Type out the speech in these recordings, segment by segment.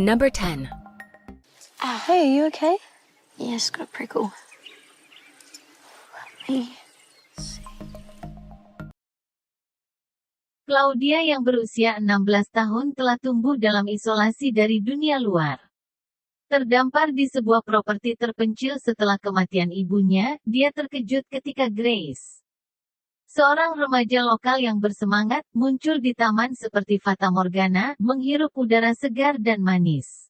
Number 10. Hey, are you okay? Yes, got a prickle. Let me see. Claudia yang berusia 16 tahun telah tumbuh dalam isolasi dari dunia luar. Terdampar di sebuah properti terpencil setelah kematian ibunya, dia terkejut ketika Grace, seorang remaja lokal yang bersemangat, muncul di taman seperti Fata Morgana, menghirup udara segar dan manis.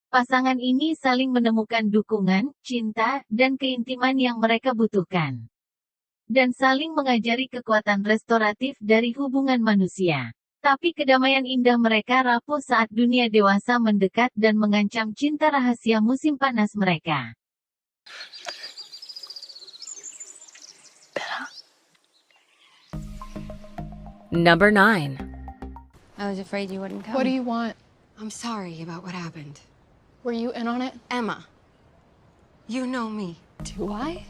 Pasangan ini saling menemukan dukungan, cinta, dan keintiman yang mereka butuhkan. Dan saling mengajari kekuatan restoratif dari hubungan manusia. Tapi kedamaian indah mereka rapuh saat dunia dewasa mendekat dan mengancam cinta rahasia musim panas mereka. Number 9. I was afraid you wouldn't come. What do you want? I'm sorry about what happened. Were you in on it? Emma, you know me. Do I?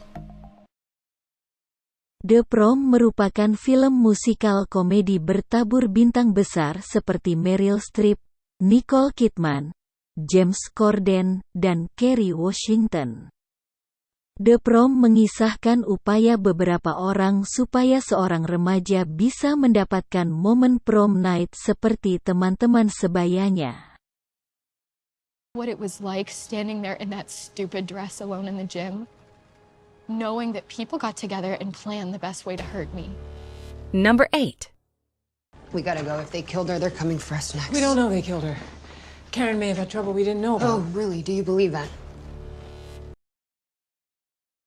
The Prom merupakan film musikal komedi bertabur bintang besar seperti Meryl Streep, Nicole Kidman, James Corden, dan Kerry Washington. The Prom mengisahkan upaya beberapa orang supaya seorang remaja bisa mendapatkan momen prom night seperti teman-teman sebayanya. What it was like standing there in that stupid dress alone in the gym, knowing that people got together and planned the best way to hurt me. Number 8. We gotta go. If they killed her, they're coming for us next. We don't know they killed her. Karen may have had trouble we didn't know about. Oh, really? Do you believe that?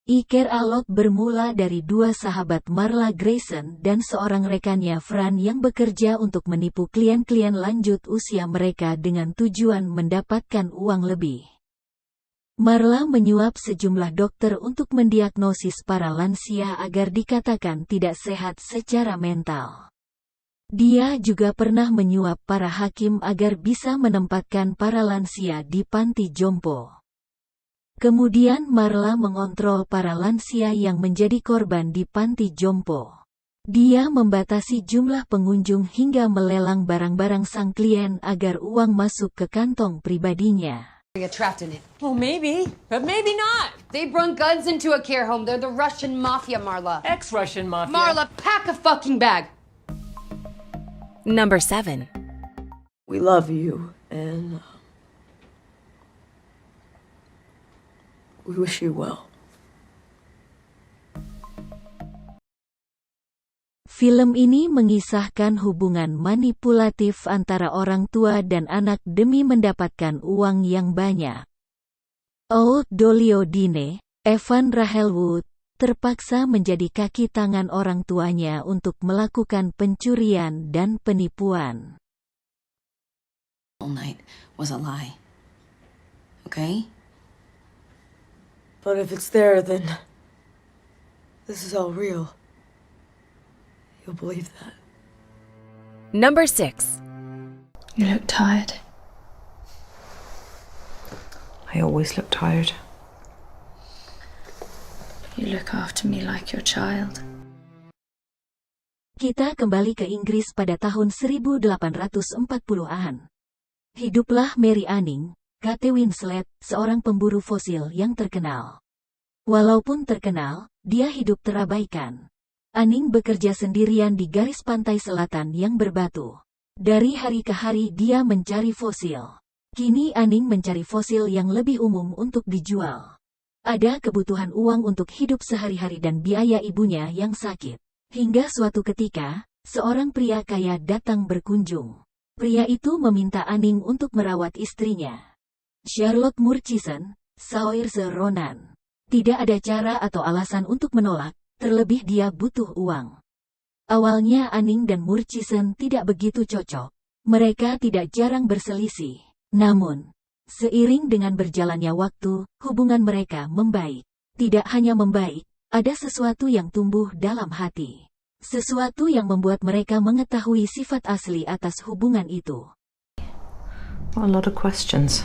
Iker Alot bermula dari dua sahabat Marla Grayson dan seorang rekannya Fran yang bekerja untuk menipu klien-klien lanjut usia mereka dengan tujuan mendapatkan uang lebih. Marla menyuap sejumlah dokter untuk mendiagnosis para lansia agar dikatakan tidak sehat secara mental. Dia juga pernah menyuap para hakim agar bisa menempatkan para lansia di panti jompo. Kemudian Marla mengontrol para lansia yang menjadi korban di panti jompo. Dia membatasi jumlah pengunjung hingga melelang barang-barang sang klien agar uang masuk ke kantong pribadinya. Get trapped in it. Well, maybe, but maybe not. They brought guns into a care home. They're the Russian mafia, Marla. Ex-Russian mafia. Marla, pack a fucking bag. Number 7. We love you, and we wish you well. Film ini mengisahkan hubungan manipulatif antara orang tua dan anak demi mendapatkan uang yang banyak. Old Dolio Dine, Evan Rachel Wood, terpaksa menjadi kaki tangan orang tuanya untuk melakukan pencurian dan penipuan. All night was a lie. Okay? But if it's there, then this is all real. You'll believe that. Number 6. You look tired. I always look tired. You look after me like your child. Kita kembali ke Inggris pada tahun 1840-an. Hiduplah Mary Anning, Kate Winslet, seorang pemburu fosil yang terkenal. Walaupun terkenal, dia hidup terabaikan. Anning bekerja sendirian di garis pantai selatan yang berbatu. Dari hari ke hari dia mencari fosil. Kini Anning mencari fosil yang lebih umum untuk dijual. Ada kebutuhan uang untuk hidup sehari-hari dan biaya ibunya yang sakit. Hingga suatu ketika, seorang pria kaya datang berkunjung. Pria itu meminta Anning untuk merawat istrinya, Charlotte Murchison, Saoirse Ronan. Tidak ada cara atau alasan untuk menolak. Terlebih dia butuh uang. Awalnya Anning dan Murchison tidak begitu cocok. Mereka tidak jarang berselisih. Namun, seiring dengan berjalannya waktu, hubungan mereka membaik. Tidak hanya membaik, ada sesuatu yang tumbuh dalam hati. Sesuatu yang membuat mereka mengetahui sifat asli atas hubungan itu. A lot of questions.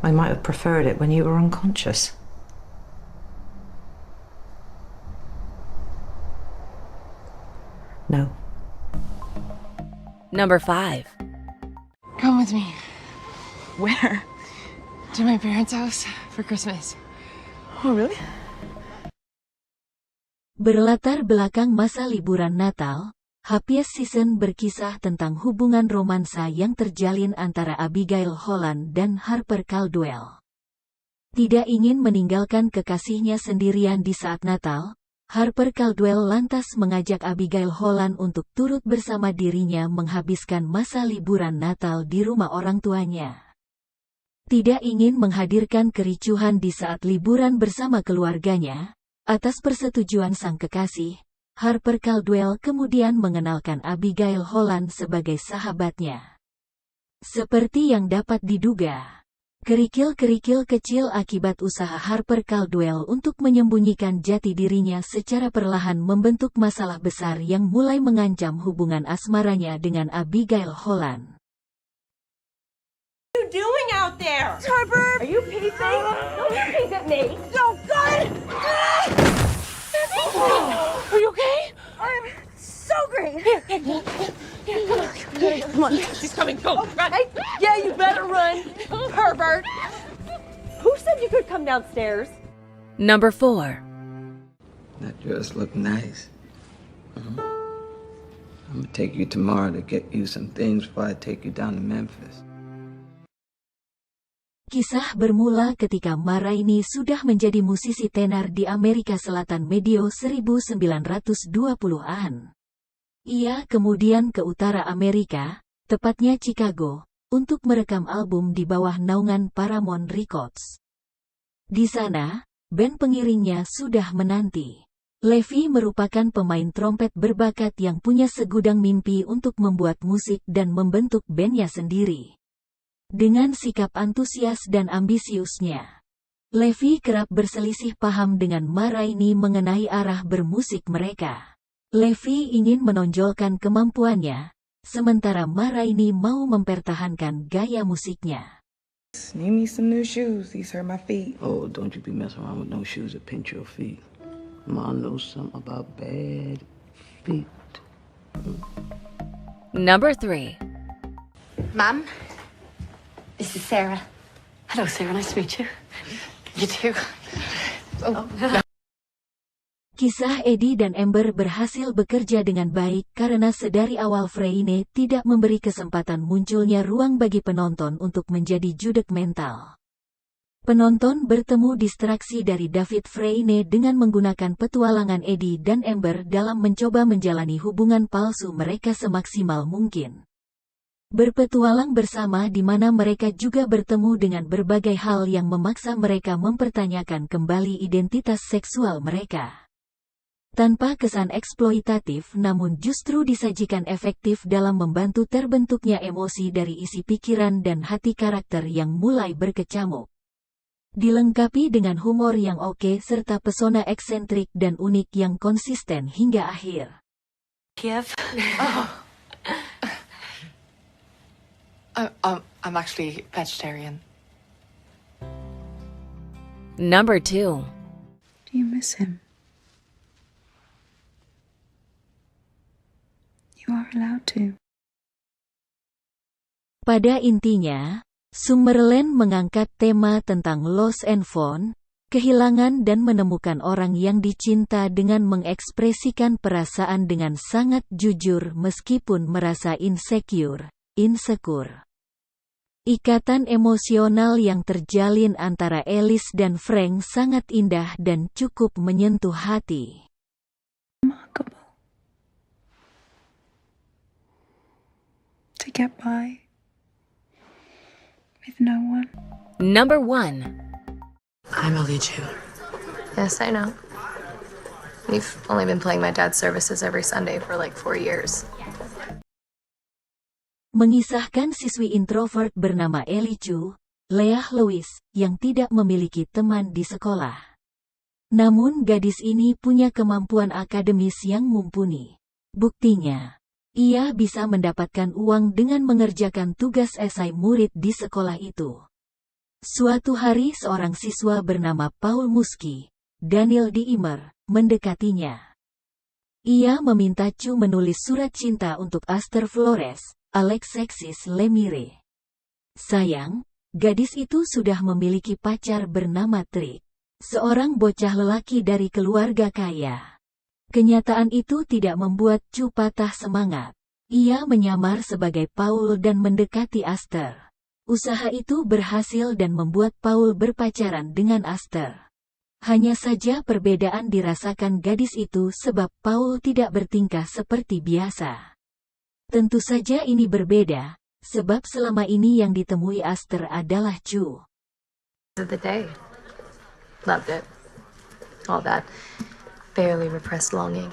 I might have preferred it when you were unconscious. No. Number 5. Come with me. Where? To my parents' house for Christmas. Oh, really? Berlatar belakang masa liburan Natal, Happiest Season berkisah tentang hubungan romansa yang terjalin antara Abigail Holland dan Harper Caldwell. Tidak ingin meninggalkan kekasihnya sendirian di saat Natal, Harper Caldwell lantas mengajak Abigail Holland untuk turut bersama dirinya menghabiskan masa liburan Natal di rumah orang tuanya. Tidak ingin menghadirkan kericuhan di saat liburan bersama keluarganya, atas persetujuan sang kekasih, Harper Caldwell kemudian mengenalkan Abigail Holland sebagai sahabatnya. Seperti yang dapat diduga, kerikil-kerikil kecil akibat usaha Harper Caldwell untuk menyembunyikan jati dirinya secara perlahan membentuk masalah besar yang mulai mengancam hubungan asmaranya dengan Abigail Holland. What are you doing out there? Harper! Are you peeping? Don't you peep at me! Oh, God! Are you okay? I'm so great. Come on. She's coming. Go. Run. Hey, yeah, you better run. Pervert. Who said you could come downstairs? Number 4. That dress look nice. I'm gonna take you tomorrow to get you some things before I take you down to Memphis. Kisah bermula ketika Maraini sudah menjadi musisi tenar di Amerika Selatan medio 1920-an. Ia kemudian ke utara Amerika, tepatnya Chicago, untuk merekam album di bawah naungan Paramount Records. Di sana, band pengiringnya sudah menanti. Levy merupakan pemain trompet berbakat yang punya segudang mimpi untuk membuat musik dan membentuk bandnya sendiri. Dengan sikap antusias dan ambisiusnya, Levy kerap berselisih paham dengan Maraini mengenai arah bermusik mereka. Levy ingin menonjolkan kemampuannya, sementara Maraini mau mempertahankan gaya musiknya. Need me some new shoes. These hurt my feet. Oh, don't you be messing around with no shoes that pinch your feet. Mom knows something about bad feet. Number 3. Mom, this is Sarah. Hello, Sarah. Nice to meet you. You too. Kisah Eddie dan Amber berhasil bekerja dengan baik karena sedari awal Freyne tidak memberi kesempatan munculnya ruang bagi penonton untuk menjadi judek mental. Penonton bertemu distraksi dari David Freyne dengan menggunakan petualangan Eddie dan Amber dalam mencoba menjalani hubungan palsu mereka semaksimal mungkin. Berpetualang bersama di mana mereka juga bertemu dengan berbagai hal yang memaksa mereka mempertanyakan kembali identitas seksual mereka. Tanpa kesan eksploitatif namun justru disajikan efektif dalam membantu terbentuknya emosi dari isi pikiran dan hati karakter yang mulai berkecamuk. Dilengkapi dengan humor yang oke serta pesona eksentrik dan unik yang konsisten hingga akhir. Kiev? I'm actually vegetarian. Number 2. Do you miss him? You are allowed to. Pada intinya, Summerland mengangkat tema tentang loss and found, kehilangan dan menemukan orang yang dicinta dengan mengekspresikan perasaan dengan sangat jujur meskipun merasa insecure. Ikatan emosional yang terjalin antara Alice dan Frank sangat indah dan cukup menyentuh hati. Remarkable. To get by with no one. Number 1. I'm Ellie Chu. Yes, I know. You've only been playing my dad's services every Sunday for like 4 years. Mengisahkan siswi introvert bernama Ellie Chu, Leah Lewis, yang tidak memiliki teman di sekolah. Namun gadis ini punya kemampuan akademis yang mumpuni. Buktinya, ia bisa mendapatkan uang dengan mengerjakan tugas esai murid di sekolah itu. Suatu hari seorang siswa bernama Paul Musky, Daniel Diimer, mendekatinya. Ia meminta Chu menulis surat cinta untuk Aster Flores, Alexis Lemire. Sayang, Gadis itu sudah memiliki pacar bernama Trick, seorang bocah lelaki dari keluarga kaya. Kenyataan itu tidak membuat Chu patah semangat. Ia menyamar sebagai Paul dan mendekati Aster. Usaha itu berhasil dan membuat Paul berpacaran dengan Aster. Hanya saja perbedaan dirasakan gadis itu sebab Paul tidak bertingkah seperti biasa. Tentu saja ini berbeda, sebab selama ini yang ditemui Aster adalah Chu. The day. Loved it. All that barely repressed longing.